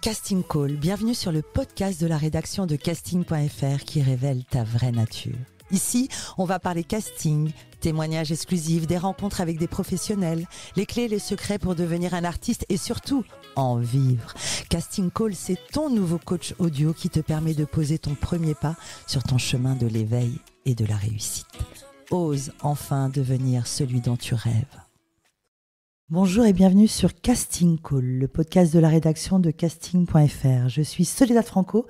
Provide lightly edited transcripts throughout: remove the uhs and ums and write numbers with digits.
Casting Call, bienvenue sur le podcast de la rédaction de casting.fr qui révèle ta vraie nature. Ici, on va parler casting, témoignages exclusifs, des rencontres avec des professionnels, les clés et les secrets pour devenir un artiste et surtout, en vivre. Casting Call, c'est ton nouveau coach audio qui te permet de poser ton premier pas sur ton chemin de l'éveil et de la réussite. Ose enfin devenir celui dont tu rêves. Bonjour et bienvenue sur Casting Call, le podcast de la rédaction de casting.fr. Je suis Soledad Franco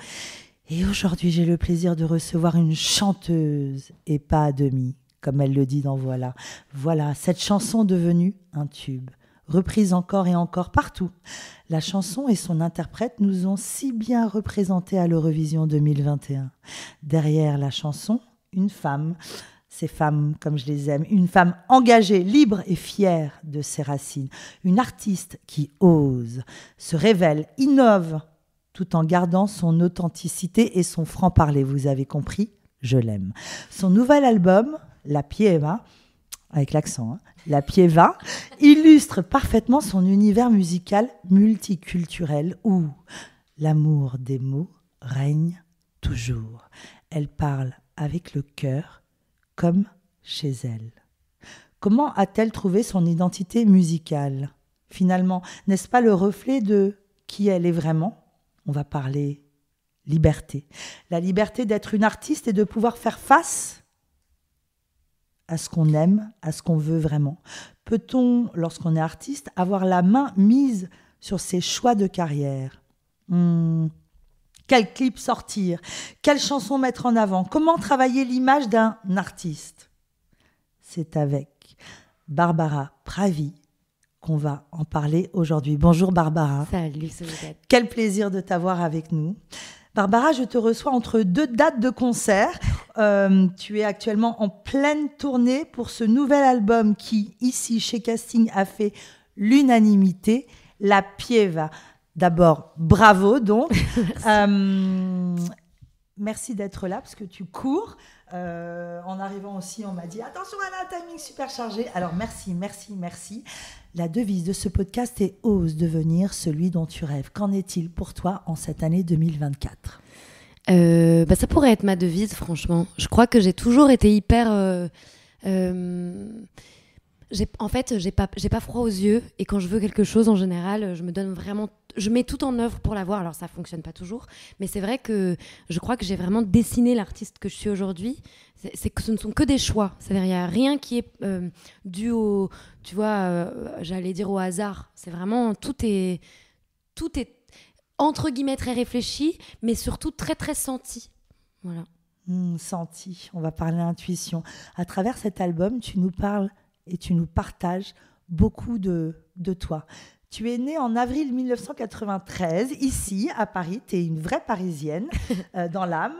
et aujourd'hui j'ai le plaisir de recevoir une chanteuse et pas à demi, comme elle le dit dans Voilà. Voilà, cette chanson devenue un tube, reprise encore et encore partout. La chanson et son interprète nous ont si bien représentés à l'Eurovision 2021. Derrière la chanson, une femme. Ces femmes, comme je les aime, une femme engagée, libre et fière de ses racines. Une artiste qui ose, se révèle, innove, tout en gardant son authenticité et son franc-parler. Vous avez compris, je l'aime. Son nouvel album, La Pieva, avec l'accent, La Pieva, illustre parfaitement son univers musical multiculturel où l'amour des mots règne toujours. Elle parle avec le cœur, comme chez elle. Comment a-t-elle trouvé son identité musicale ? Finalement, n'est-ce pas le reflet de qui elle est vraiment ? On va parler liberté. La liberté d'être une artiste et de pouvoir faire face à ce qu'on aime, à ce qu'on veut vraiment. Peut-on, lorsqu'on est artiste, avoir la main mise sur ses choix de carrière ? Quel clip sortir ? Quelle chanson mettre en avant ? Comment travailler l'image d'un artiste ? C'est avec Barbara Pravi qu'on va en parler aujourd'hui. Bonjour Barbara. Salut Soledad. Quel plaisir de t'avoir avec nous. Barbara, je te reçois entre deux dates de concert. Tu es actuellement en pleine tournée pour ce nouvel album qui, ici chez Casting, a fait l'unanimité, La Pieva. D'abord, bravo donc. Merci d'être là parce que tu cours. En arrivant aussi, on m'a dit « Attention, elle a un timing super chargé ». Alors merci. La devise de ce podcast est « Ose devenir celui dont tu rêves ». Qu'en est-il pour toi en cette année 2024 ? Ça pourrait être ma devise, franchement. Je crois que j'ai toujours été hyper... j'ai pas froid aux yeux et quand je veux quelque chose en général je mets tout en œuvre pour l'avoir. Alors ça fonctionne pas toujours, mais c'est vrai que je crois que j'ai vraiment dessiné l'artiste que je suis aujourd'hui. C'est que ce ne sont que des choix, c'est-à-dire il y a rien qui est dû au, tu vois, j'allais dire au hasard. C'est vraiment tout est entre guillemets très réfléchi, mais surtout très très senti. Voilà. Senti. On va parler intuition. À travers cet album, tu nous parles et tu nous partages beaucoup de toi. Tu es née en avril 1993, ici, à Paris. Tu es une vraie Parisienne dans l'âme,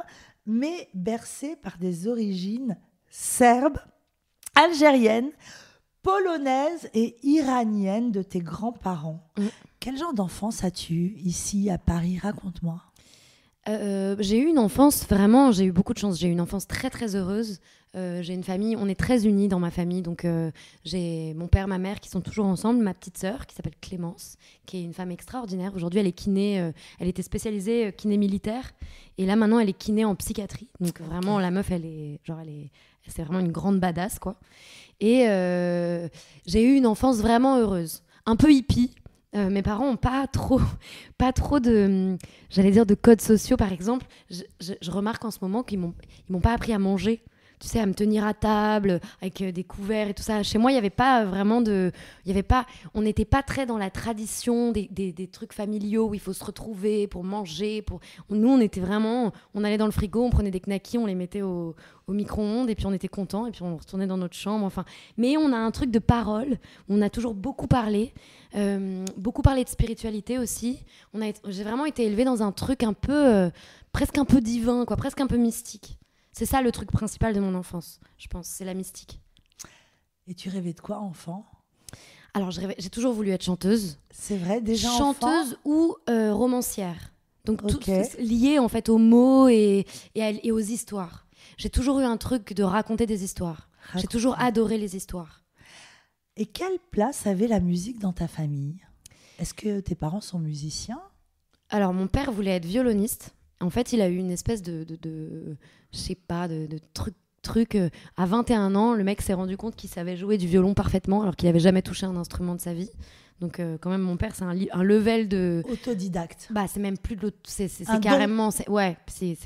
mais bercée par des origines serbes, algériennes, polonaises et iraniennes de tes grands-parents. Quel genre d'enfance as-tu ici, à Paris ? Raconte-moi. J'ai eu une enfance, vraiment, j'ai eu beaucoup de chance. J'ai eu une enfance très, très heureuse. J'ai une famille, on est très unis dans ma famille. Donc, j'ai mon père, ma mère qui sont toujours ensemble. Ma petite sœur qui s'appelle Clémence, qui est une femme extraordinaire. Aujourd'hui, elle est kiné. Elle était spécialisée kiné militaire. Et là, maintenant, elle est kiné en psychiatrie. Donc, vraiment, la meuf, c'est vraiment une grande badass, quoi. Et j'ai eu une enfance vraiment heureuse. Un peu hippie. Mes parents n'ont pas trop de, j'allais dire, de codes sociaux, par exemple. Je remarque en ce moment qu'ils m'ont pas appris à manger. Tu sais, à me tenir à table avec des couverts et tout ça. Chez moi, il y avait pas vraiment on n'était pas très dans la tradition des trucs familiaux où il faut se retrouver pour manger. Nous, on était vraiment, on allait dans le frigo, on prenait des knackis, on les mettait au micro-ondes et puis on était contents et puis on retournait dans notre chambre. Enfin, mais on a un truc de parole. On a toujours beaucoup parlé de spiritualité aussi. J'ai vraiment été élevée dans un truc un peu, presque un peu divin, quoi, presque un peu mystique. C'est ça le truc principal de mon enfance, je pense, c'est la mystique. Et tu rêvais de quoi, enfant ? Alors, j'ai toujours voulu être chanteuse. C'est vrai, déjà chanteuse enfant ? ou romancière. Donc, tout lié en fait aux mots et aux histoires. J'ai toujours eu un truc de raconter des histoires. J'ai toujours adoré les histoires. Et quelle place avait la musique dans ta famille ? Est-ce que tes parents sont musiciens ? Alors, mon père voulait être violoniste. En fait, il a eu une espèce je sais pas, de truc. À 21 ans, le mec s'est rendu compte qu'il savait jouer du violon parfaitement, alors qu'il n'avait jamais touché un instrument de sa vie. Donc, quand même, mon père, c'est un level de... Autodidacte. Bah, c'est même plus de l'autre... C'est Un carrément... C'est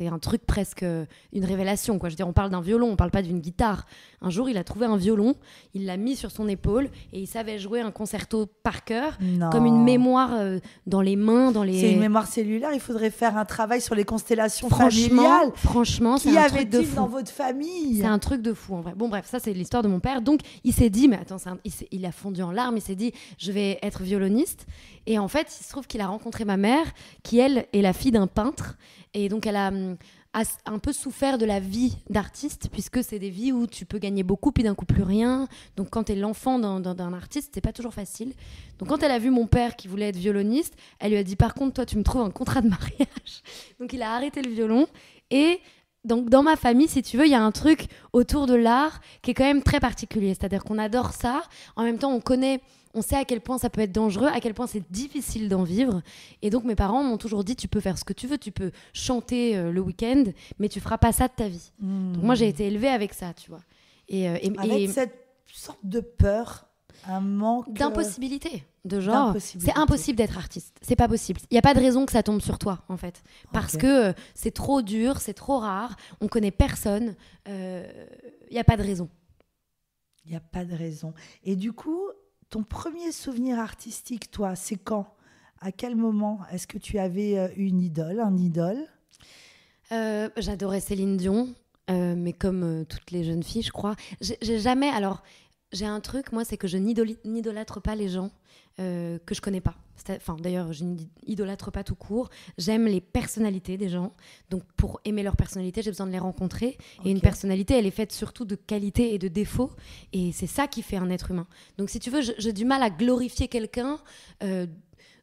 un truc presque... une révélation, quoi. Je veux dire, on parle d'un violon, on parle pas d'une guitare. Un jour, il a trouvé un violon, il l'a mis sur son épaule et il savait jouer un concerto par cœur, Non. comme une mémoire dans les mains, dans les... C'est une mémoire cellulaire. Il faudrait faire un travail sur les constellations familiales. Franchement, c'est Qui un truc de avait-il fou. dans votre famille? C'est un truc de fou, en vrai. Bon, bref, ça, c'est l'histoire de mon père. Donc, il s'est dit, mais attends, il a fondu en larmes. Il s'est dit, je vais être violoniste. Et en fait, il se trouve qu'il a rencontré ma mère, qui, elle, est la fille d'un peintre. Et donc, elle a un peu souffert de la vie d'artiste, puisque c'est des vies où tu peux gagner beaucoup, puis d'un coup, plus rien. Donc, quand tu es l'enfant d'un artiste, c'est pas toujours facile. Donc, quand elle a vu mon père qui voulait être violoniste, elle lui a dit, par contre, toi, tu me trouves un contrat de mariage. Donc, il a arrêté le violon. Et... donc, dans ma famille, si tu veux, il y a un truc autour de l'art qui est quand même très particulier. C'est-à-dire qu'on adore ça. En même temps, on sait à quel point ça peut être dangereux, à quel point c'est difficile d'en vivre. Et donc, mes parents m'ont toujours dit, tu peux faire ce que tu veux, tu peux chanter le week-end, mais tu feras pas ça de ta vie. Donc, moi, j'ai été élevée avec ça, tu vois. Avec cette sorte de peur, un manque... d'impossibilité. De genre, c'est impossible d'être artiste. C'est pas possible. Il n'y a pas de raison que ça tombe sur toi, en fait. Parce que c'est trop dur, c'est trop rare, on connaît personne. Il n'y a pas de raison. Il n'y a pas de raison. Et du coup, ton premier souvenir artistique, toi, c'est quand? À quel moment? Est-ce que tu avais une idole, un idole? J'adorais Céline Dion, mais comme toutes les jeunes filles, je crois. J'ai jamais... Alors, j'ai un truc, moi, c'est que je n'idolâtre pas les gens que je connais pas. Enfin, d'ailleurs, je n'idolâtre pas tout court. J'aime les personnalités des gens. Donc, pour aimer leur personnalité, j'ai besoin de les rencontrer. Et une personnalité, elle est faite surtout de qualités et de défauts. Et c'est ça qui fait un être humain. Donc, si tu veux, j'ai du mal à glorifier quelqu'un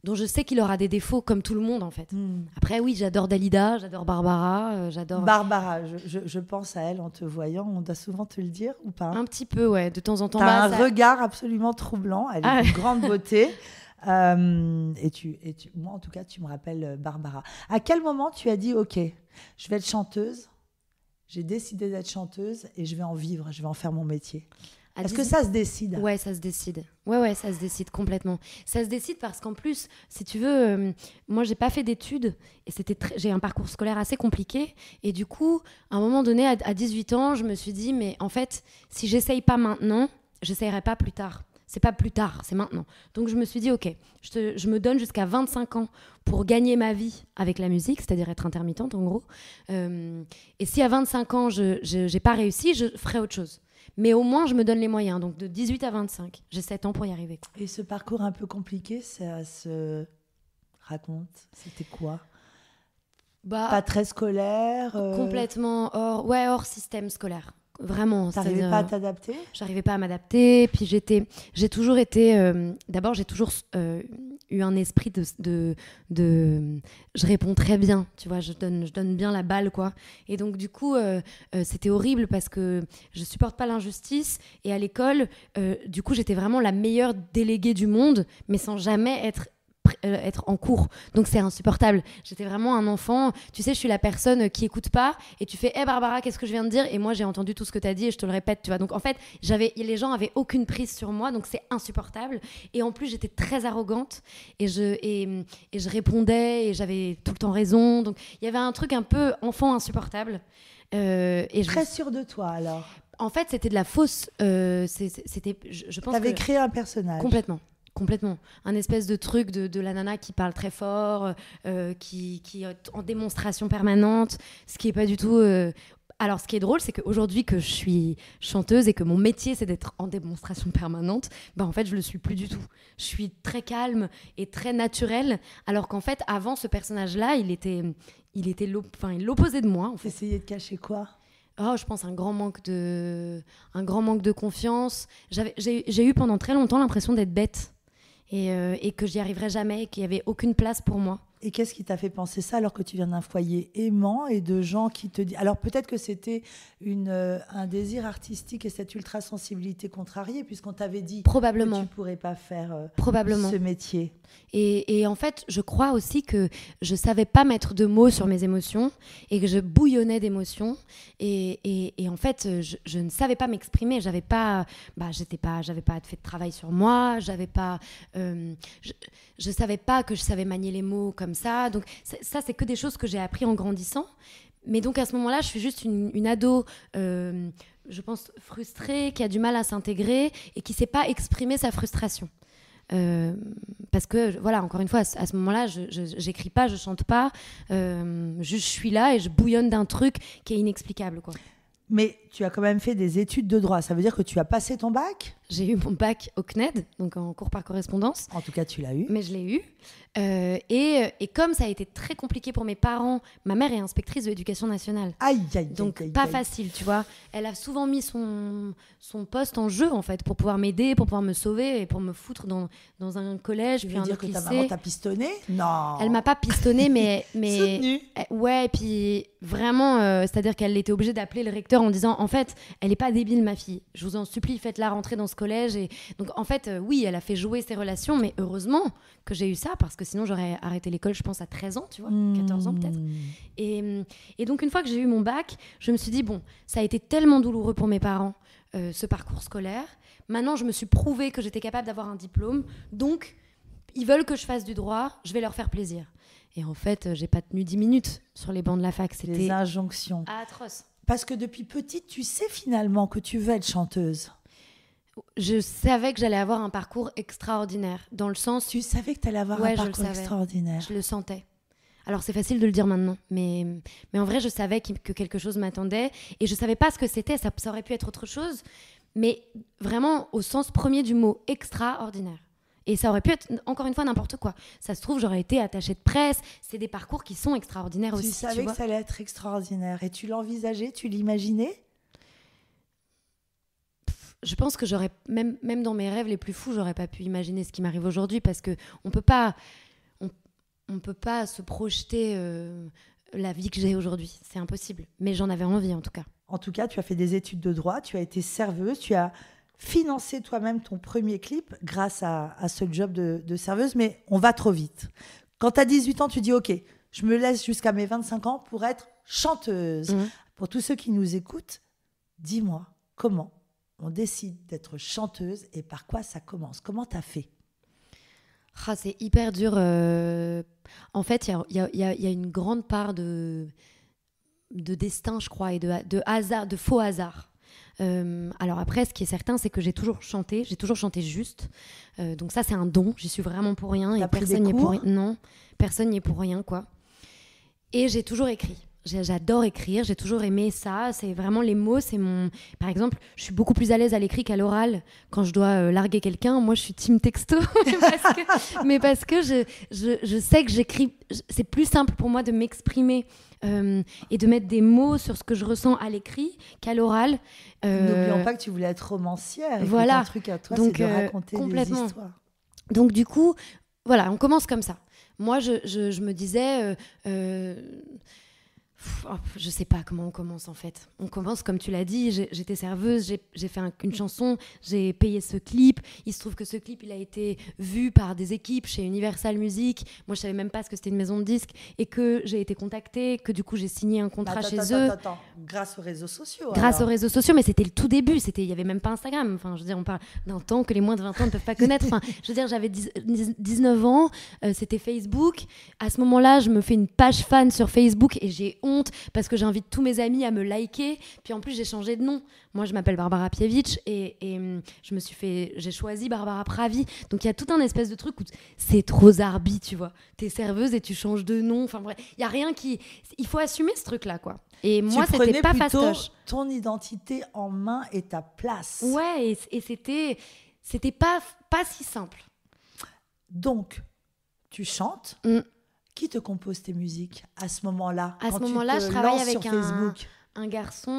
dont je sais qu'il aura des défauts comme tout le monde, en fait. Après, oui, j'adore Dalida, j'adore Barbara, j'adore... Barbara, je pense à elle en te voyant. On doit souvent te le dire, ou pas? Un petit peu, ouais. De temps en temps. T'as un regard absolument troublant. Elle est d'une grande beauté. Moi, en tout cas, tu me rappelles Barbara. À quel moment tu as dit, OK, je vais être chanteuse, j'ai décidé d'être chanteuse et je vais en vivre, je vais en faire mon métier? Est-ce que ça se décide? Ouais, ça se décide. Ouais, ça se décide complètement. Ça se décide parce qu'en plus, si tu veux, moi, j'ai pas fait d'études et j'ai un parcours scolaire assez compliqué. Et du coup, à un moment donné, à 18 ans, je me suis dit, mais en fait, si j'essaye pas maintenant, j'essayerai pas plus tard. C'est pas plus tard, c'est maintenant. Donc, je me suis dit, OK, je me donne jusqu'à 25 ans pour gagner ma vie avec la musique, c'est-à-dire être intermittente, en gros. Et si à 25 ans, je n'ai pas réussi, je ferai autre chose. Mais au moins, je me donne les moyens. Donc, de 18 à 25, j'ai 7 ans pour y arriver. Et ce parcours un peu compliqué, ça se raconte? C'était quoi? Pas très scolaire Complètement hors système scolaire. Vraiment. T'arrivais pas à t'adapter? J'arrivais pas à m'adapter. Puis j'ai toujours été... d'abord, j'ai toujours eu un esprit de je réponds très bien, tu vois, je donne bien la balle, quoi. Et donc, du coup, c'était horrible parce que je supporte pas l'injustice. Et à l'école, du coup, j'étais vraiment la meilleure déléguée du monde, mais sans jamais être en cours, donc c'est insupportable. J'étais vraiment un enfant, tu sais, je suis la personne qui écoute pas et tu fais Barbara, qu'est-ce que je viens de dire? Et moi j'ai entendu tout ce que t'as dit et je te le répète, tu vois. Donc en fait les gens avaient aucune prise sur moi, donc c'est insupportable. Et en plus j'étais très arrogante et je répondais et j'avais tout le temps raison, donc il y avait un truc un peu enfant insupportable. Très sûre de toi alors? En fait c'était de la fausse, je pense. T'avais créé un personnage? Complètement. Un espèce de truc de la nana qui parle très fort, qui est en démonstration permanente, ce qui est pas du tout... Alors, ce qui est drôle, c'est qu'aujourd'hui que je suis chanteuse et que mon métier, c'est d'être en démonstration permanente, en fait, je le suis plus du tout. Je suis très calme et très naturelle, alors qu'en fait, avant, ce personnage-là, il était l'opposé de moi. En fait. T'essayais de cacher quoi? Je pense un grand manque de confiance. J'ai eu pendant très longtemps l'impression d'être bête. Et que j'y arriverais jamais, qu'il n'y avait aucune place pour moi. Et qu'est-ce qui t'a fait penser ça alors que tu viens d'un foyer aimant et de gens qui te disent... Alors peut-être que c'était un désir artistique et cette ultra-sensibilité contrariée puisqu'on t'avait dit Probablement. que tu ne pourrais pas faire Probablement. ce métier. Et en fait, je crois aussi que je savais pas mettre de mots sur mes émotions et que je bouillonnais d'émotions. Et en fait, je ne savais pas m'exprimer. J'avais pas fait de travail sur moi. Je savais pas que je savais manier les mots comme ça. Donc ça, c'est que des choses que j'ai appris en grandissant. Mais donc à ce moment-là, je suis juste une ado, je pense frustrée, qui a du mal à s'intégrer et qui sait pas exprimer sa frustration. Parce que voilà, encore une fois, à ce moment-là, j'écris pas, je chante pas, je suis là et je bouillonne d'un truc qui est inexplicable, quoi. Mais tu as quand même fait des études de droit. Ça veut dire que tu as passé ton bac ? J'ai eu mon bac au CNED, donc en cours par correspondance. En tout cas, tu l'as eu. Mais je l'ai eu. Et comme ça a été très compliqué pour mes parents, ma mère est inspectrice de l'éducation nationale. Donc pas facile, tu vois. Elle a souvent mis son poste en jeu, en fait, pour pouvoir m'aider, pour pouvoir me sauver et pour me foutre dans un collège, puis un autre lycée. Tu veux dire que ta maman t'a pistonné ? Non. Elle m'a pas pistonné, mais soutenue. Ouais, et puis vraiment, c'est-à-dire qu'elle était obligée d'appeler le recteur en disant, en fait, elle est pas débile, ma fille. Je vous en supplie, faites-la rentrer dans ce collège. Et donc en fait, oui, elle a fait jouer ses relations, mais heureusement que j'ai eu ça, parce que sinon j'aurais arrêté l'école, je pense, à 13 ans, tu vois, 14 ans peut-être. Et donc une fois que j'ai eu mon bac, je me suis dit, bon, ça a été tellement douloureux pour mes parents, ce parcours scolaire. Maintenant, je me suis prouvé que j'étais capable d'avoir un diplôme, donc ils veulent que je fasse du droit, je vais leur faire plaisir. Et en fait, j'ai pas tenu 10 minutes sur les bancs de la fac. C'était des injonctions. Atroce. Parce que depuis petite, tu sais finalement que tu veux être chanteuse. Je savais que j'allais avoir un parcours extraordinaire, dans le sens... Tu savais que tu allais avoir un parcours extraordinaire. Je le sentais. Alors c'est facile de le dire maintenant, mais en vrai je savais que quelque chose m'attendait et je savais pas ce que c'était, ça aurait pu être autre chose, mais vraiment au sens premier du mot, extraordinaire. Et ça aurait pu être, encore une fois, n'importe quoi. Ça se trouve, j'aurais été attachée de presse. C'est des parcours qui sont extraordinaires aussi. Tu savais que ça allait être extraordinaire et tu l'envisageais, tu l'imaginais ? Je pense que j'aurais, même dans mes rêves les plus fous, j'aurais pas pu imaginer ce qui m'arrive aujourd'hui, parce qu'on peut pas se projeter la vie que j'ai aujourd'hui. C'est impossible. Mais j'en avais envie, en tout cas. En tout cas, tu as fait des études de droit, tu as été serveuse, tu as financé toi-même ton premier clip grâce à ce job de serveuse, mais on va trop vite. Quand tu as 18 ans, tu dis « Ok, je me laisse jusqu'à mes 25 ans pour être chanteuse ». Pour tous ceux qui nous écoutent, dis-moi comment on décide d'être chanteuse et par quoi ça commence ? Comment tu as fait ? C'est hyper dur. En fait, il y a une grande part de destin, je crois, et de hasard, de faux hasard. Alors après, ce qui est certain, c'est que j'ai toujours chanté juste. Donc ça, c'est un don. J'y suis vraiment pour rien. T'as et pris personne des n'y est cours ? pour rien. Non, personne n'y est pour rien, quoi. Et j'ai toujours écrit. J'adore écrire, j'ai toujours aimé ça. C'est vraiment les mots, c'est mon... Par exemple, je suis beaucoup plus à l'aise à l'écrit qu'à l'oral. Quand je dois larguer quelqu'un, moi, je suis team texto. mais parce que je sais que j'écris... C'est plus simple pour moi de m'exprimer et de mettre des mots sur ce que je ressens à l'écrit qu'à l'oral. N'oublions pas que tu voulais être romancière. Et voilà. Que ton truc à toi, c'est de raconter des histoires. Donc du coup, voilà, on commence comme ça. Moi, je me disais... je sais pas comment on commence, en fait. On commence, comme tu l'as dit, j'étais serveuse, j'ai fait une chanson, j'ai payé ce clip. Il se trouve que ce clip, il a été vu par des équipes chez Universal Music. Moi, je savais même pas ce que c'était une maison de disques, et que j'ai été contactée, que du coup, j'ai signé un contrat chez eux. Attends. Grâce aux réseaux sociaux. Grâce aux réseaux sociaux, mais c'était le tout début. Il y avait même pas Instagram. Enfin, je veux dire, on parle d'un temps que les moins de 20 ans ne peuvent pas connaître. Enfin, je veux dire, j'avais 19 ans, c'était Facebook. À ce moment-là, je me fais une page fan sur Facebook et j'ai honte parce que j'invite tous mes amis à me liker. Puis en plus, j'ai changé de nom. Moi, je m'appelle Barbara Pievich et j'ai choisi Barbara Pravi. Donc il y a tout un espèce de truc où c'est trop zarbi, tu vois. T'es serveuse et tu changes de nom. Enfin bref, il y a rien qui... Il faut assumer ce truc-là, quoi. Et moi, c'était pas fastoche. Ton identité en main et ta place. Ouais, et c'était pas si simple. Donc, tu chantes. Qui te compose tes musiques à ce moment-là ? À ce moment-là, je travaille avec un garçon.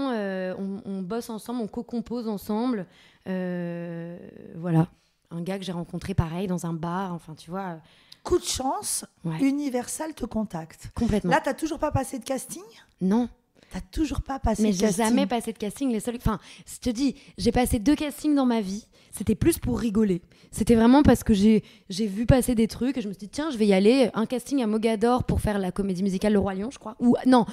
On bosse ensemble, on co-compose ensemble. Voilà. Un gars que j'ai rencontré pareil dans un bar. Enfin, tu vois, coup de chance, Ouais. Universal te contacte. Complètement. Là, t'as toujours pas passé de casting? Non. T'as toujours pas passé Mais de j'ai casting? jamais passé de casting. Enfin, je te dis, j'ai passé 2 castings dans ma vie. C'était plus pour rigoler. C'était vraiment parce que j'ai vu passer des trucs et je me suis dit, tiens, je vais y aller. Un casting à Mogador pour faire la comédie musicale Le Roi Lion, je crois. Ou non,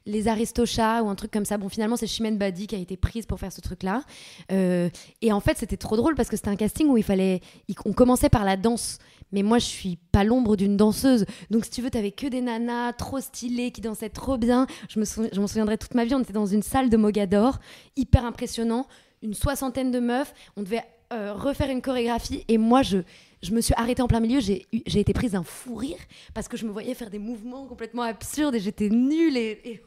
Les Aristochats ou un truc comme ça. Bon, finalement, c'est Chimène Badi qui a été prise pour faire ce truc-là. Et en fait, c'était trop drôle parce que c'était un casting où on commençait par la danse. Mais moi, je suis pas l'ombre d'une danseuse. Donc, si tu veux, t'avais que des nanas trop stylées qui dansaient trop bien. Je m'en souviendrai toute ma vie. On était dans une salle de Mogador, hyper impressionnant. Une 60aine de meufs. On devait refaire une chorégraphie. Et moi, je me suis arrêtée en plein milieu. J'ai été prise d'un fou rire parce que je me voyais faire des mouvements complètement absurdes et j'étais nulle. Et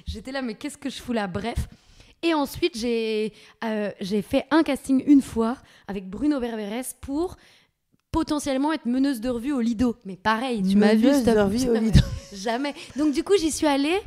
j'étais là, mais qu'est-ce que je fous là? Bref. Et ensuite, j'ai fait un casting une fois avec Bruno Berberes pour potentiellement être meneuse de revue au Lido. Mais pareil, tu m'as vu, Meneuse de revue au Lido. Jamais. Donc du coup, j'y suis allée.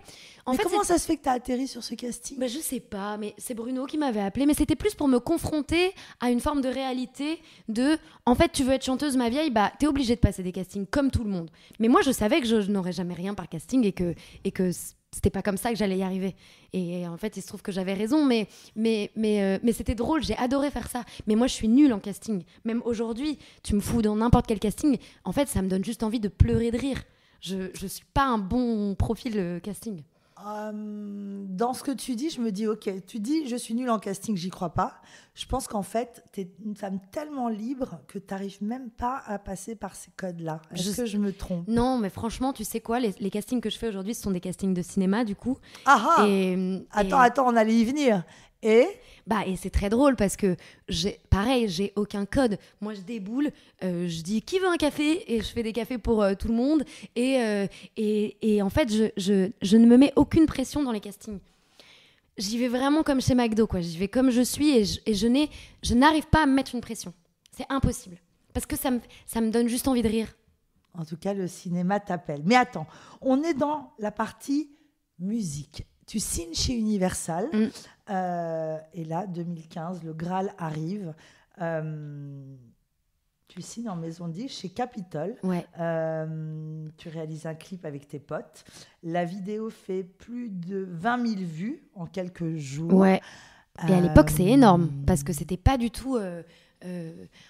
Mais comment ça se fait que t'as atterri sur ce casting? Je sais pas, mais c'est Bruno qui m'avait appelée. Mais c'était plus pour me confronter à une forme de réalité de, en fait, tu veux être chanteuse, ma vieille, bah t'es obligée de passer des castings comme tout le monde. Mais moi, je savais que je n'aurais jamais rien par casting et que c'était pas comme ça que j'allais y arriver. Et en fait, il se trouve que j'avais raison, mais c'était drôle, j'ai adoré faire ça. Mais moi, je suis nulle en casting. Même aujourd'hui, tu me fous dans n'importe quel casting, en fait, ça me donne juste envie de pleurer de rire. Je suis pas un bon profil casting. Dans ce que tu dis, je me dis, ok, tu dis, je suis nulle en casting, j'y crois pas. Je pense qu'en fait, tu es une femme tellement libre que tu n'arrives même pas à passer par ces codes-là. Est-ce que je me trompe? Non, mais franchement, tu sais quoi, les castings que je fais aujourd'hui, ce sont des castings de cinéma, du coup. Ah Attends, on allait y venir. Et c'est très drôle parce que j'ai aucun code. Moi, je déboule, je dis qui veut un café et je fais des cafés pour tout le monde. Et en fait, je ne me mets aucune pression dans les castings. J'y vais vraiment comme chez McDo, quoi. J'y vais comme je suis et je n'arrive pas à me mettre une pression. C'est impossible parce que ça me donne juste envie de rire. En tout cas, le cinéma t'appelle. Mais attends, on est dans la partie musique. Tu signes chez Universal. Et là, 2015, le Graal arrive. Tu signes en maison de disque chez Capitol. Ouais. Tu réalises un clip avec tes potes. La vidéo fait plus de 20 000 vues en quelques jours. Ouais. Et à l'époque, c'est énorme parce que c'était pas du tout...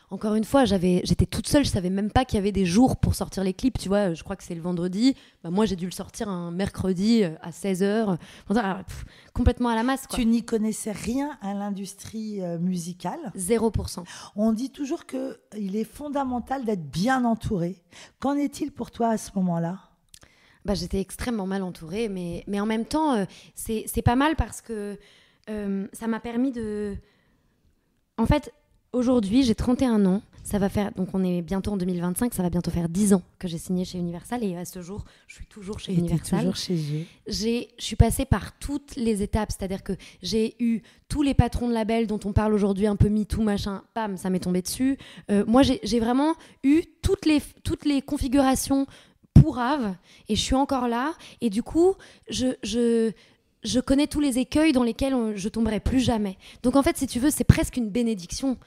encore une fois, j'étais toute seule, je savais même pas qu'il y avait des jours pour sortir les clips, tu vois, je crois que c'est le vendredi, moi j'ai dû le sortir un mercredi à 16h, complètement à la masse, quoi. Tu n'y connaissais rien à l'industrie musicale? 0%. On dit toujours qu'il est fondamental d'être bien entouré. Qu'en est-il pour toi à ce moment-là? J'étais extrêmement mal entourée, mais en même temps, c'est pas mal parce que ça m'a permis de... En fait, aujourd'hui, j'ai 31 ans. Ça va faire, donc on est bientôt en 2025, ça va bientôt faire 10 ans que j'ai signé chez Universal et à ce jour, je suis toujours chez Universal. Toujours chez eux. Je suis passée par toutes les étapes, c'est-à-dire que j'ai eu tous les patrons de labels dont on parle aujourd'hui, un peu MeToo, machin, pam, ça m'est tombé dessus. Moi, j'ai vraiment eu toutes les configurations pourraves et je suis encore là. Et du coup, je connais tous les écueils dans lesquels je tomberai plus jamais. Donc en fait, si tu veux, c'est presque une bénédiction.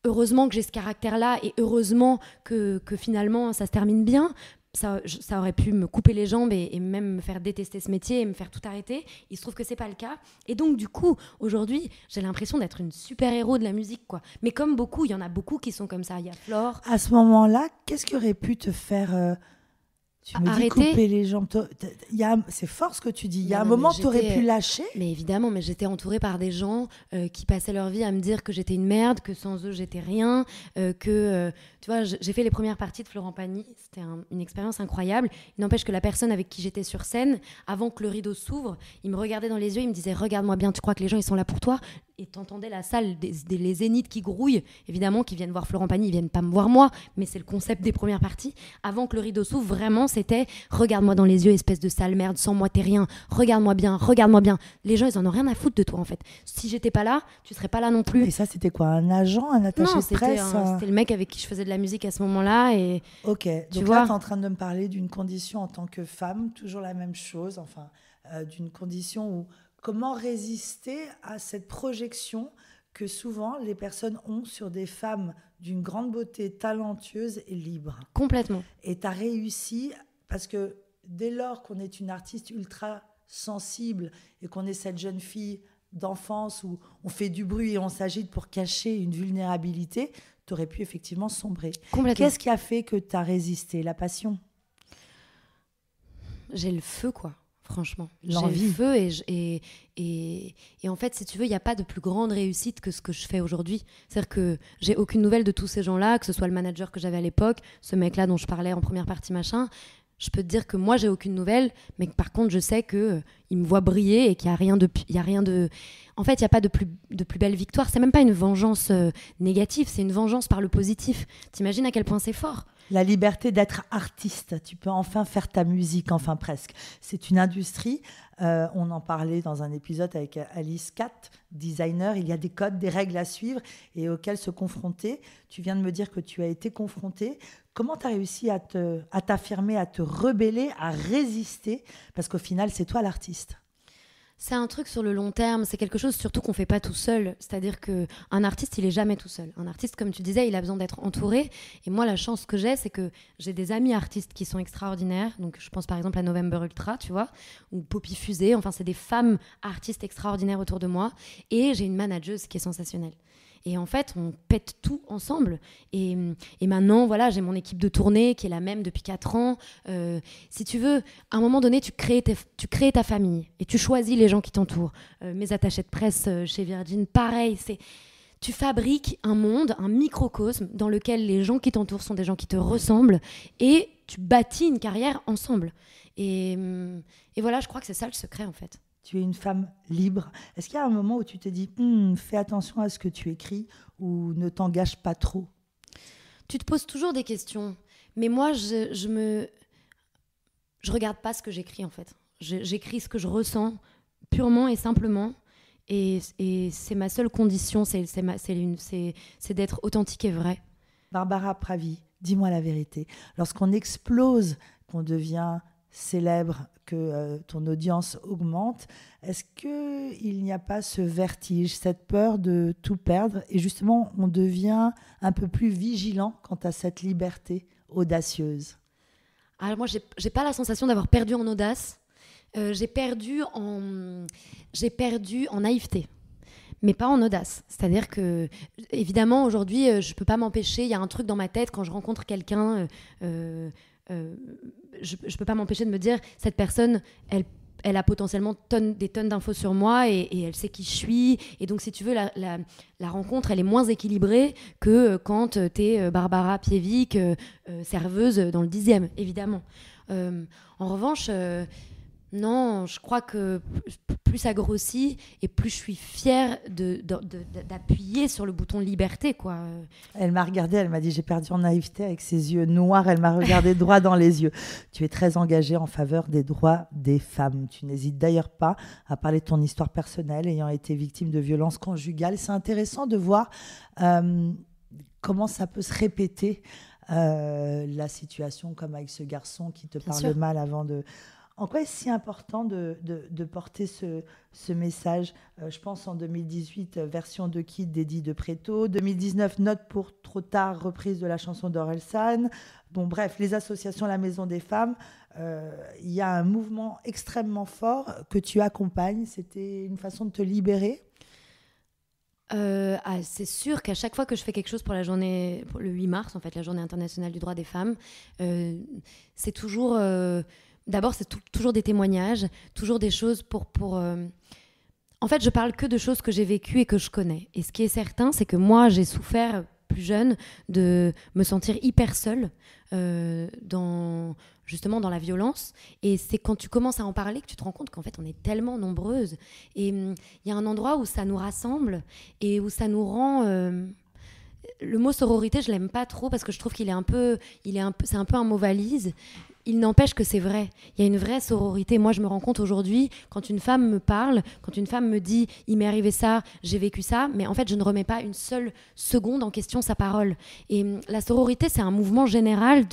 Heureusement que j'ai ce caractère-là et heureusement que finalement ça se termine bien. Ça aurait pu me couper les jambes et même me faire détester ce métier et me faire tout arrêter. Il se trouve que c'est pas le cas. Et donc du coup, aujourd'hui, j'ai l'impression d'être une super-héros de la musique, quoi. Mais comme beaucoup, il y en a beaucoup qui sont comme ça. Il y a Flore. À ce moment-là, qu'est-ce qui aurait pu te faire... Tu me dis couper les jambes. C'est fort ce que tu dis. Il y a un moment, tu aurais pu lâcher. Mais évidemment, mais j'étais entourée par des gens qui passaient leur vie à me dire que j'étais une merde, que sans eux, j'étais rien, tu vois, j'ai fait les premières parties de Florent Pagny. C'était une expérience incroyable. Il n'empêche que la personne avec qui j'étais sur scène, avant que le rideau s'ouvre, il me regardait dans les yeux, il me disait « Regarde-moi bien, tu crois que les gens, ils sont là pour toi ?» Et t'entendais la salle, les zéniths qui grouillent, évidemment, qui viennent voir Florent Pagny, ils viennent pas me voir moi, mais c'est le concept des premières parties. Avant que le rideau s'ouvre, vraiment, c'était « Regarde-moi dans les yeux, espèce de sale merde, sans moi, t'es rien. Regarde-moi bien, regarde-moi bien. » Les gens, ils en ont rien à foutre de toi, en fait. Si j'étais pas là, tu serais pas là non plus. Et ça, c'était quoi? Un agent, un attaché de presse? C'était le mec avec qui je faisais de la musique à ce moment-là. Et, ok, donc là, tu es en train de me parler d'une condition en tant que femme, toujours la même chose, enfin, d'une condition où... Comment résister à cette projection que souvent les personnes ont sur des femmes d'une grande beauté, talentueuses et libres. Complètement. Et tu as réussi, parce que dès lors qu'on est une artiste ultra sensible et qu'on est cette jeune fille d'enfance où on fait du bruit et on s'agite pour cacher une vulnérabilité, tu aurais pu effectivement sombrer. Complètement. Qu'est-ce qui a fait que tu as résisté? La passion? J'ai le feu, quoi. Franchement, l'envie. J'ai le feu et en fait, si tu veux, il n'y a pas de plus grande réussite que ce que je fais aujourd'hui. C'est-à-dire que j'ai aucune nouvelle de tous ces gens-là, que ce soit le manager que j'avais à l'époque, ce mec-là dont je parlais en première partie, machin. Je peux te dire que moi, j'ai aucune nouvelle, mais que par contre, je sais qu'il me voit briller et qu'il n'y a rien de... En fait, il n'y a pas de plus belle victoire. C'est même pas une vengeance négative, c'est une vengeance par le positif. T'imagines à quel point c'est fort? La liberté d'être artiste. Tu peux enfin faire ta musique, enfin presque. C'est une industrie. On en parlait dans un épisode avec Alice Cat, designer. Il y a des codes, des règles à suivre et auxquelles se confronter. Tu viens de me dire que tu as été confrontée. Comment tu as réussi à t'affirmer, à te rebeller, à résister? Parce qu'au final, c'est toi l'artiste. C'est un truc sur le long terme, c'est quelque chose surtout qu'on ne fait pas tout seul. C'est-à-dire qu'un artiste, il n'est jamais tout seul. Un artiste, comme tu disais, il a besoin d'être entouré. Et moi, la chance que j'ai, c'est que j'ai des amis artistes qui sont extraordinaires. Donc, je pense par exemple à November Ultra, tu vois, ou Poppy Fusée. Enfin, c'est des femmes artistes extraordinaires autour de moi. Et j'ai une manageuse qui est sensationnelle. Et en fait, on pète tout ensemble. Et maintenant, voilà, j'ai mon équipe de tournée qui est la même depuis 4 ans. Si tu veux, à un moment donné, tu crées ta famille et tu choisis les gens qui t'entourent. Mes attachés de presse chez Virgin, pareil. Tu fabriques un monde, un microcosme dans lequel les gens qui t'entourent sont des gens qui te ressemblent et tu bâtis une carrière ensemble. Et voilà, je crois que c'est ça le secret, en fait. Tu es une femme libre. Est-ce qu'il y a un moment où tu te dis fais attention à ce que tu écris ou ne t'engage pas trop? Tu te poses toujours des questions. Mais moi, je regarde pas ce que j'écris, en fait. J'écris ce que je ressens purement et simplement. Et c'est ma seule condition, c'est d'être authentique et vraie. Barbara Pravi, dis-moi la vérité. Lorsqu'on explose, qu'on devient célèbre, que ton audience augmente, est-ce qu'il n'y a pas ce vertige, cette peur de tout perdre et justement on devient un peu plus vigilant quant à cette liberté audacieuse? Alors moi, j'ai pas la sensation d'avoir perdu en audace. J'ai perdu en naïveté, mais pas en audace. C'est-à-dire que, évidemment, aujourd'hui, je peux pas m'empêcher. Il y a un truc dans ma tête quand je rencontre quelqu'un. Je peux pas m'empêcher de me dire cette personne, elle a potentiellement des tonnes d'infos sur moi et elle sait qui je suis. Et donc, si tu veux, la rencontre, elle est moins équilibrée que quand t'es Barbara Pievik, serveuse dans le 10e, évidemment. En revanche, non, je crois que plus ça grossit et plus je suis fière d'appuyer sur le bouton liberté, quoi. Elle m'a regardée, elle m'a dit j'ai perdu en naïveté avec ses yeux noirs. Elle m'a regardé droit dans les yeux. Tu es très engagée en faveur des droits des femmes. Tu n'hésites d'ailleurs pas à parler de ton histoire personnelle ayant été victime de violences conjugales. C'est intéressant de voir comment ça peut se répéter, la situation comme avec ce garçon qui te parle mal avant de... En quoi est-ce si important de porter ce message? Je pense en 2018, version de Kid d'Eddie de Préto. 2019, Note pour trop tard, reprise de la chanson d'Orelsan. Bon, bref, les associations La Maison des Femmes. Il y a un mouvement extrêmement fort que tu accompagnes. C'était une façon de te libérer? C'est sûr qu'à chaque fois que je fais quelque chose pour le 8 mars, en fait, la journée internationale du droit des femmes, c'est toujours... D'abord, c'est toujours des témoignages, toujours des choses pour... En fait, je parle que de choses que j'ai vécues et que je connais. Et ce qui est certain, c'est que moi, j'ai souffert plus jeune de me sentir hyper seule justement dans la violence. Et c'est quand tu commences à en parler que tu te rends compte qu'en fait, on est tellement nombreuses. Et il y a un endroit où ça nous rassemble et où ça nous rend... Le mot sororité, je l'aime pas trop parce que je trouve c'est un peu un mot valise. Il n'empêche que c'est vrai. Il y a une vraie sororité. Moi, je me rends compte aujourd'hui, quand une femme me parle, quand une femme me dit « il m'est arrivé ça, j'ai vécu ça », mais en fait, je ne remets pas une seule seconde en question sa parole. Et la sororité, c'est un mouvement général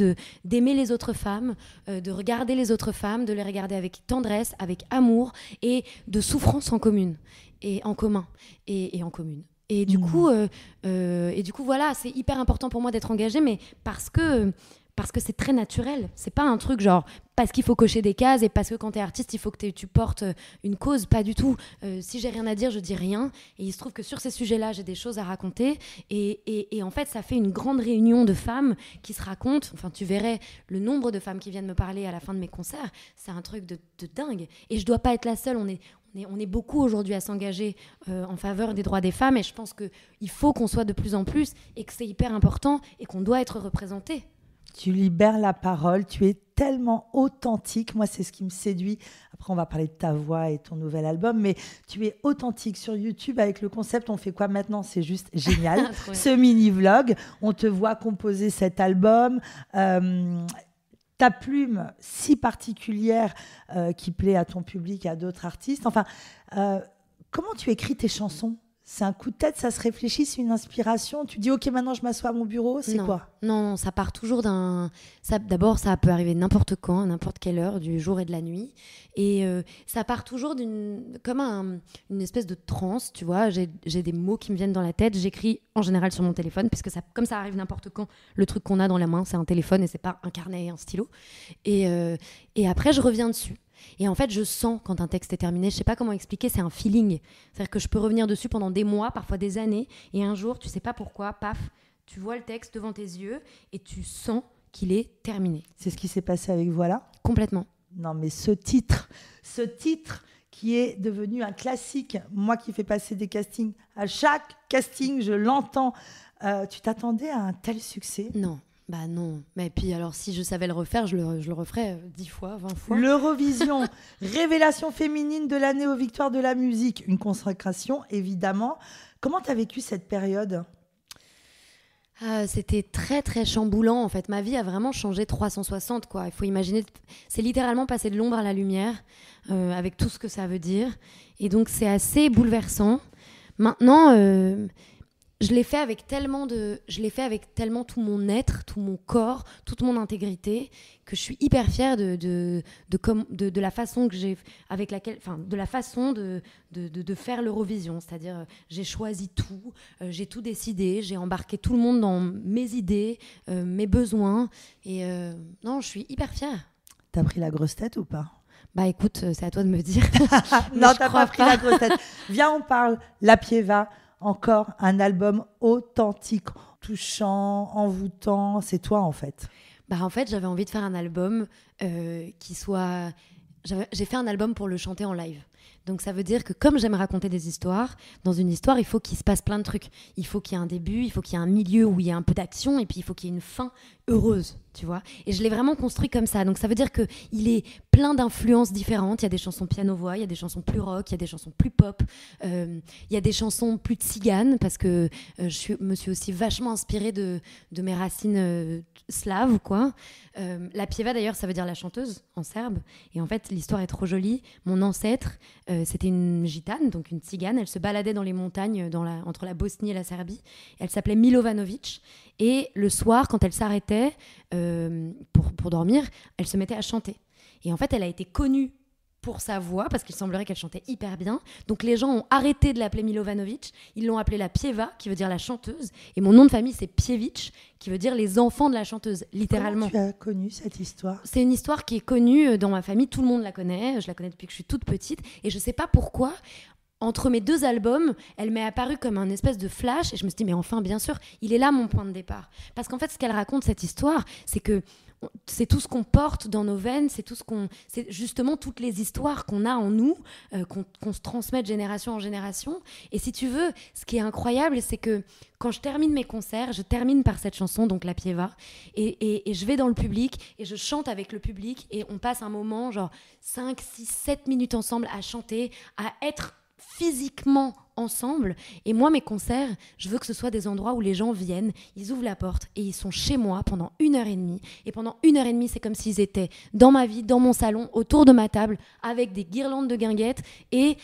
d'aimer les autres femmes, de regarder les autres femmes, de les regarder avec tendresse, avec amour et de souffrance en commune et en commun et en commune. Et du coup, voilà, c'est hyper important pour moi d'être engagée, mais parce que c'est très naturel. C'est pas un truc genre parce qu'il faut cocher des cases et parce que quand t'es artiste, il faut que tu portes une cause. Pas du tout. Si j'ai rien à dire, je dis rien. Et il se trouve que sur ces sujets-là, j'ai des choses à raconter. Et en fait, ça fait une grande réunion de femmes qui se racontent. Enfin, tu verrais le nombre de femmes qui viennent me parler à la fin de mes concerts. C'est un truc de dingue. Et je dois pas être la seule. On est beaucoup aujourd'hui à s'engager en faveur des droits des femmes. Et je pense qu'il faut qu'on soit de plus en plus et que c'est hyper important et qu'on doit être représenté. Tu libères la parole, tu es tellement authentique. Moi, c'est ce qui me séduit. Après, on va parler de ta voix et ton nouvel album, mais tu es authentique sur YouTube avec le concept. On fait quoi maintenant? C'est juste génial. Ce mini-vlog, on te voit composer cet album. Ta plume si particulière qui plaît à ton public et à d'autres artistes. Enfin, comment tu écris tes chansons? C'est un coup de tête, ça se réfléchit, c'est une inspiration. Tu dis, OK, maintenant je m'assois à mon bureau, c'est quoi? Non, ça part toujours d'abord, ça peut arriver n'importe quand, à n'importe quelle heure, du jour et de la nuit. Et ça part toujours comme une espèce de transe, tu vois. J'ai des mots qui me viennent dans la tête. J'écris en général sur mon téléphone, puisque comme ça arrive n'importe quand, le truc qu'on a dans la main, c'est un téléphone et c'est pas un carnet et un stylo. Et après, je reviens dessus. Et en fait, je sens quand un texte est terminé, je sais pas comment expliquer, c'est un feeling. C'est-à-dire que je peux revenir dessus pendant des mois, parfois des années, et un jour, tu sais pas pourquoi, paf, tu vois le texte devant tes yeux et tu sens qu'il est terminé. C'est ce qui s'est passé avec Voilà? Complètement. Non, mais ce titre qui est devenu un classique, moi qui fais passer des castings, à chaque casting, je l'entends. Tu t'attendais à un tel succès? Non. Bah non, mais puis alors si je savais le refaire, je le referais 10 fois, 20 fois. L'Eurovision, révélation féminine de l'année aux victoires de la musique, une consécration évidemment. Comment tu as vécu cette période? C'était très très chamboulant en fait. Ma vie a vraiment changé 360 quoi. Il faut imaginer, c'est littéralement passer de l'ombre à la lumière avec tout ce que ça veut dire. Et donc c'est assez bouleversant. Maintenant, je l'ai fait avec tellement tout mon être, tout mon corps, toute mon intégrité, que je suis hyper fière de la façon que j'ai, avec laquelle, enfin, de la façon de faire l'Eurovision. C'est-à-dire, j'ai choisi tout, j'ai tout décidé, j'ai embarqué tout le monde dans mes idées, mes besoins. Et non, je suis hyper fière. T'as pris la grosse tête ou pas? Bah écoute, c'est à toi de me dire. Non, t'as pas pris la grosse tête. Viens, on parle. La Pieva. Encore un album authentique, touchant, envoûtant. C'est toi, en fait. Bah, en fait, j'avais envie de faire un album qui soit... J'ai fait un album pour le chanter en live. Donc ça veut dire que comme j'aime raconter des histoires, dans une histoire, il faut qu'il se passe plein de trucs. Il faut qu'il y ait un début, il faut qu'il y ait un milieu où il y a un peu d'action, et puis il faut qu'il y ait une fin heureuse, tu vois. Et je l'ai vraiment construit comme ça. Donc ça veut dire qu'il est plein d'influences différentes. Il y a des chansons piano-voix, il y a des chansons plus rock, il y a des chansons plus pop, il y a des chansons plus tziganes, parce que me suis aussi vachement inspirée de mes racines slaves, quoi. La Pieva, d'ailleurs, ça veut dire la chanteuse en serbe. Et en fait, l'histoire est trop jolie. Mon ancêtre, c'était une gitane, donc une tzigane. Elle se baladait dans les montagnes entre la Bosnie et la Serbie. Elle s'appelait Milovanovic. Et le soir, quand elle s'arrêtait pour dormir, elle se mettait à chanter. Et en fait, elle a été connue pour sa voix, parce qu'il semblerait qu'elle chantait hyper bien. Donc les gens ont arrêté de l'appeler Milovanovic, ils l'ont appelée la Pieva, qui veut dire la chanteuse, et mon nom de famille c'est Pievich, qui veut dire les enfants de la chanteuse, littéralement. Comment tu as connu cette histoire? C'est une histoire qui est connue dans ma famille, tout le monde la connaît, je la connais depuis que je suis toute petite, et je sais pas pourquoi, entre mes deux albums, elle m'est apparue comme un espèce de flash, et je me suis dit, mais enfin, bien sûr, il est là mon point de départ. Parce qu'en fait, ce qu'elle raconte, cette histoire, c'est que c'est tout ce qu'on porte dans nos veines, c'est justement toutes les histoires qu'on a en nous, qu'on se transmet de génération en génération. Et si tu veux, ce qui est incroyable, c'est que quand je termine mes concerts, je termine par cette chanson, donc La Pieva, et je vais dans le public, et je chante avec le public, et on passe un moment, genre 5, 6, 7 minutes ensemble à chanter, à être physiquement ensemble. Et moi, mes concerts, je veux que ce soit des endroits où les gens viennent, ils ouvrent la porte et ils sont chez moi pendant 1h30. Et pendant 1h30, c'est comme s'ils étaient dans ma vie, dans mon salon, autour de ma table, avec des guirlandes de guinguettes et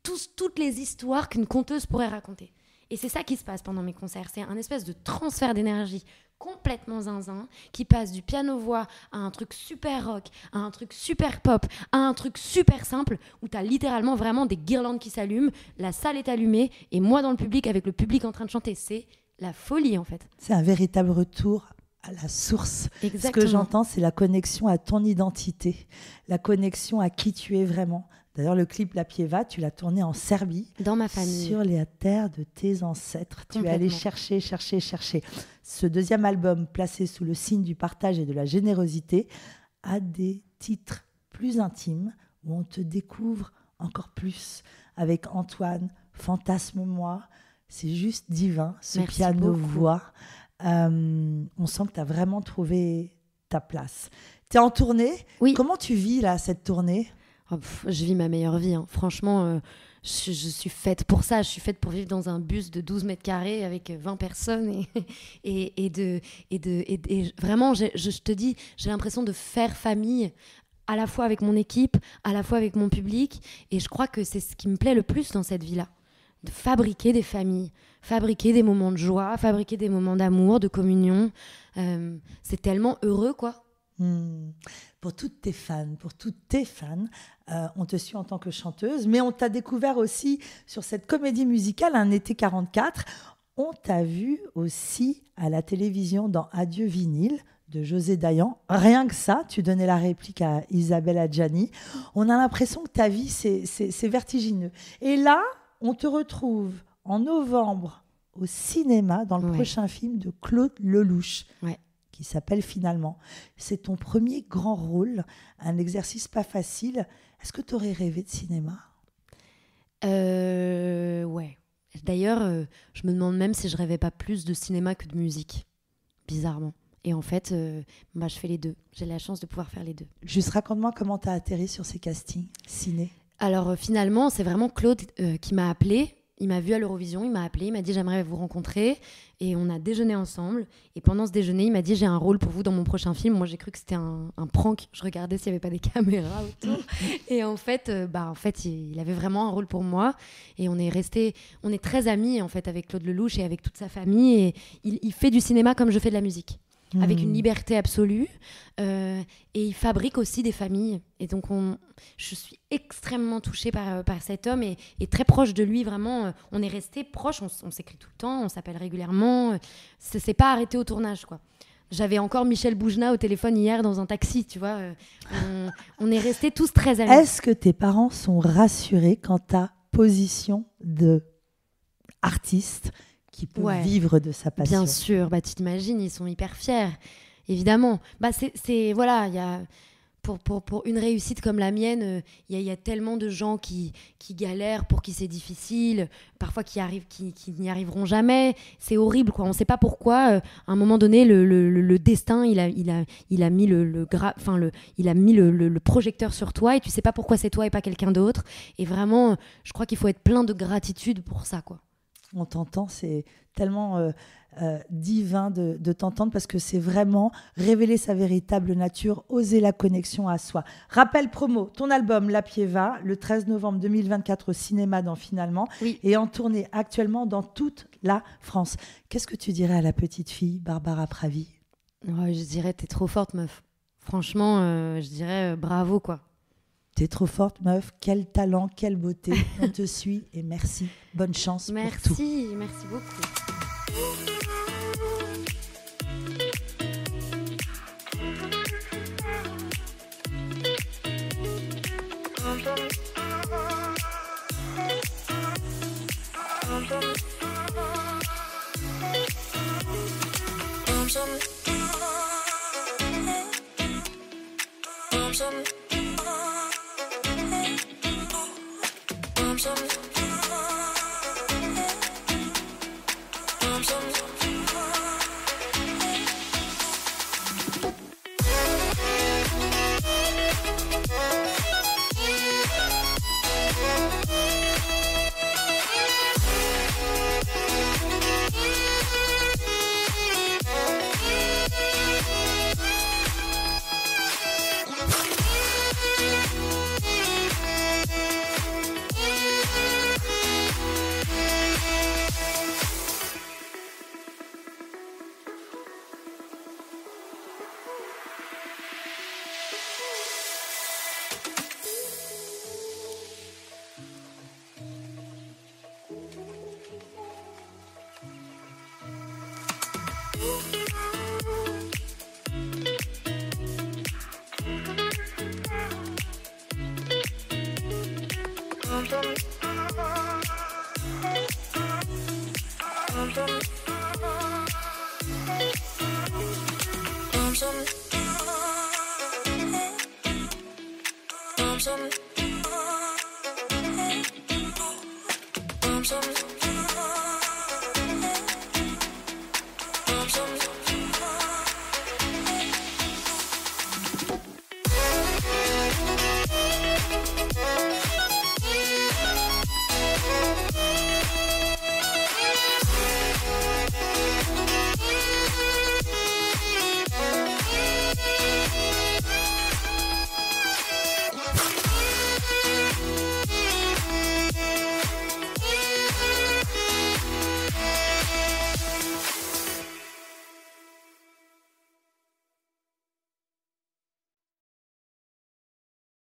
toutes les histoires qu'une conteuse pourrait raconter. Et c'est ça qui se passe pendant mes concerts. C'est un espèce de transfert d'énergie complètement zinzin, qui passe du piano-voix à un truc super rock, à un truc super pop, à un truc super simple, où t'as littéralement vraiment des guirlandes qui s'allument, la salle est allumée, et moi dans le public, avec le public en train de chanter, c'est la folie en fait. C'est un véritable retour à la source. Exactement. Ce que j'entends, c'est la connexion à ton identité, la connexion à qui tu es vraiment. D'ailleurs, le clip La Pieva, tu l'as tourné en Serbie. Dans ma famille. Sur les terres de tes ancêtres. Tu es allé chercher. Ce deuxième album, placé sous le signe du partage et de la générosité, a des titres plus intimes, où on te découvre encore plus. Avec Antoine, Fantasme-moi. C'est juste divin, ce piano-voix. On sent que tu as vraiment trouvé ta place. Tu es en tournée. Oui. Comment tu vis là, cette tournée ? Je vis ma meilleure vie. Hein. Franchement, je suis faite pour ça. Je suis faite pour vivre dans un bus de 12 mètres carrés avec 20 personnes. Et vraiment, je te dis, j'ai l'impression de faire famille à la fois avec mon équipe, à la fois avec mon public. Et je crois que c'est ce qui me plaît le plus dans cette vie-là. De fabriquer des familles, fabriquer des moments de joie, fabriquer des moments d'amour, de communion. C'est tellement heureux, quoi. Pour toutes tes fans, on te suit en tant que chanteuse, mais on t'a découvert aussi sur cette comédie musicale, Un été 44. On t'a vu aussi à la télévision dans Adieu vinyle de José Dayan. Rien que ça, tu donnais la réplique à Isabelle Adjani. On a l'impression que ta vie, c'est vertigineux. Et là, on te retrouve en novembre au cinéma dans le prochain film de Claude Lelouch. Qui s'appelle Finalement. C'est ton premier grand rôle, un exercice pas facile. Est-ce que tu aurais rêvé de cinéma ? Ouais. D'ailleurs, je me demande même si je rêvais pas plus de cinéma que de musique, bizarrement. Et en fait, je fais les deux. J'ai la chance de pouvoir faire les deux. Juste raconte-moi comment tu as atterri sur ces castings ciné. Alors finalement, c'est vraiment Claude qui m'a appelée. Il m'a vu à l'Eurovision, il m'a appelé, il m'a dit j'aimerais vous rencontrer et on a déjeuné ensemble et pendant ce déjeuner il m'a dit j'ai un rôle pour vous dans mon prochain film. Moi j'ai cru que c'était un prank, je regardais s'il n'y avait pas des caméras autour et en fait il avait vraiment un rôle pour moi et on est très amis en fait avec Claude Lelouch et avec toute sa famille et il fait du cinéma comme je fais de la musique. Avec une liberté absolue et il fabrique aussi des familles et donc je suis extrêmement touchée par cet homme et très proche de lui vraiment. On est restés proches, on s'écrit tout le temps, on s'appelle régulièrement, c'est pas arrêté au tournage quoi. J'avais encore Michel Boujna au téléphone hier dans un taxi, tu vois. On est restés tous très amis. Est-ce que tes parents sont rassurés quant à ta position d'artiste qui peut vivre de sa passion? Bien sûr, tu t'imagines, ils sont hyper fiers, évidemment. Voilà, il y a pour une réussite comme la mienne, il y a tellement de gens qui galèrent, pour qui c'est difficile, parfois qui n'y arriveront jamais. C'est horrible, quoi. On ne sait pas pourquoi. À un moment donné, le destin, il a mis le projecteur sur toi et tu ne sais pas pourquoi c'est toi et pas quelqu'un d'autre. Et vraiment, je crois qu'il faut être plein de gratitude pour ça, quoi. On t'entend, c'est tellement divin de t'entendre parce que c'est vraiment révéler sa véritable nature, oser la connexion à soi. Rappel promo, ton album La Pieva, le 13 novembre 2024 au cinéma dans Finalement et en tournée actuellement dans toute la France. Qu'est-ce que tu dirais à la petite fille Barbara Pravi? Je dirais t'es trop forte meuf. Franchement, je dirais bravo quoi. T'es trop forte, meuf. Quel talent, quelle beauté. On te suit et merci. Bonne chance pour tout. Merci beaucoup. something.